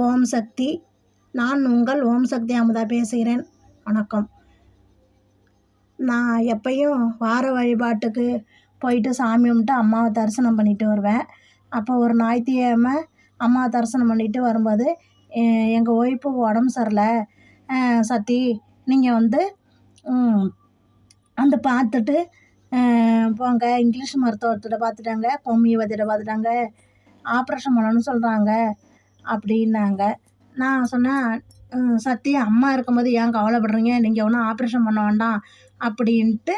ஓம் சக்தி. நான் உங்கள் ஓம் சக்தி அமுதா பேசுகிறேன். வணக்கம். நான் எப்பயும் வார வழிபாட்டுக்கு போயிட்டு சாமி கும்பிட்டு அம்மாவை தரிசனம் பண்ணிட்டு வருவேன். அப்போ ஒரு ஞாயிற்றுக்கிழமை அம்மாவை தரிசனம் பண்ணிட்டு வரும்போது எங்கள் ஒய்ஃபுக்கு உடம்பு சரியில்லை, சத்தி நீங்கள் வந்து பார்த்துட்டு போங்க, இங்கிலீஷ் மருத்துவர்கிட்ட பார்த்துட்டாங்க, ஹோமியோபதியிட்ட பார்த்துட்டாங்க, ஆப்ரேஷன் பண்ணணும்னு சொல்கிறாங்க அப்படின்னாங்க. நான் சொன்னேன், சத்தி அம்மா இருக்கும்போது ஏன் கவலைப்படுறீங்க, நீங்கள் ஒன்றும் ஆப்ரேஷன் பண்ண வேண்டாம் அப்படின்ட்டு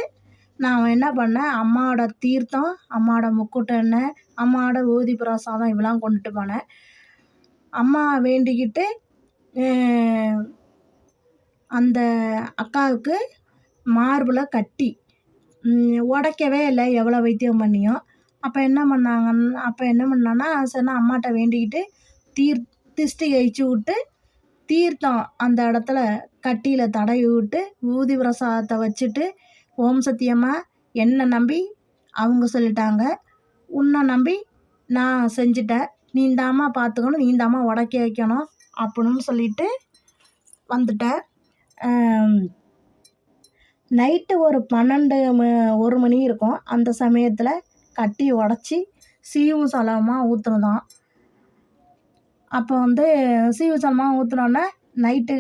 நான் என்ன பண்ணேன், அம்மாவோட தீர்த்தம், அம்மாவோட முக்கூட்டு எண்ணெய், அம்மாவோட ஊதி பிரசாதம் இதெல்லாம் கொண்டுட்டு போனேன். அம்மா வேண்டிக்கிட்டு அந்த அக்காவுக்கு மார்பில் கட்டி உடைக்கவே இல்லை, எவ்வளோ வைத்தியம் பண்ணியும். அப்போ என்ன பண்ணேன்னா சரி அம்மாட்ட வேண்டிக்கிட்டு திஷ்டி கழிச்சு விட்டு தீர்த்தம் அந்த இடத்துல கட்டியில் தடவி விட்டு ஊதி பிரசாதத்தை வச்சுட்டு, ஓம் சத்தியம்மா என்னை நம்பி அவங்க சொல்லிட்டாங்க, உன்னை நம்பி நான் செஞ்சிட்டேன், நீந்தாம்மா பார்த்துக்கணும், நீந்தாம்மா உடைக்க வைக்கணும் அப்படின்னு சொல்லிட்டு வந்துட்டேன். நைட்டு ஒரு 1 மணி இருக்கும். அந்த சமயத்தில் கட்டி உடச்சி சீவும் சலமாக ஊற்றுனதான். அப்போ சீவு சலமாக ஊற்றினோன்னே நைட்டு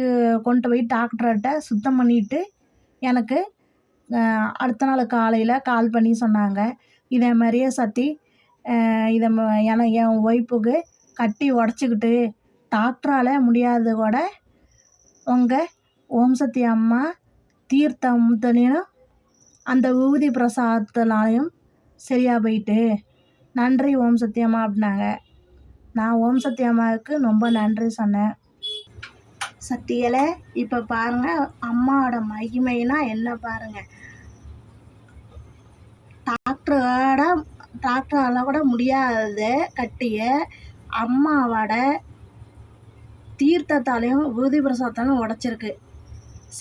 கொண்டு போய் டாக்டர்கிட்ட சுத்தம் பண்ணிவிட்டு எனக்கு அடுத்த நாள் காலையில் கால் பண்ணி சொன்னாங்க, இதே மாதிரியே சத்தி என் ஒய்ஃபுக்கு கட்டி உடச்சிக்கிட்டு டாக்டரால் முடியாதது கூட உங்கள் ஓம் சக்தி அம்மா தீர்த்தம் அந்த ஊதி பிரசாதத்தினாலையும் சரியாக போயிட்டு, நன்றி ஓம் சக்தி அம்மா அப்படின்னாங்க. நான் ஓம் சக்தி அம்மாவுக்கு ரொம்ப நன்றி சொன்னேன். சக்திகளே, இப்போ பாருங்கள் அம்மாவோட மகிமைனா என்ன பாருங்கள். டாக்டரால் கூட முடியாத கட்டிய அம்மாவோட தீர்த்தத்தாலையும் ஊதி பிரசாதத்தாலையும் உடச்சிருக்கு.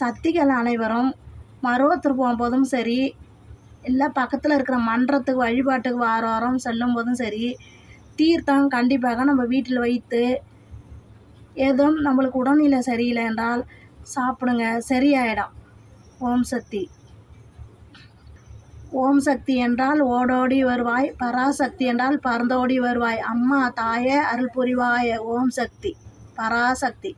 சக்திகள் அனைவரும் மருவத்தூர் போகும்போதும் சரி, இல்லை பக்கத்தில் இருக்கிற மன்றத்துக்கு வழிபாட்டுக்கு வாரம் செல்லும் போதும் சரி, தீர்த்தம் கண்டிப்பாக நம்ம வீட்டில் வைத்து, ஏதோ நம்மளுக்கு உடல்நிலை சரியில்லை என்றால் சாப்பிடுங்க, சரியாயிடும். ஓம் சக்தி. ஓம் சக்தி என்றால் ஓடோடி வருவாய், பராசக்தி என்றால் பறந்தோடி வருவாய், அம்மா தாயே அருள் புரிவாய. ஓம் சக்தி, பராசக்தி.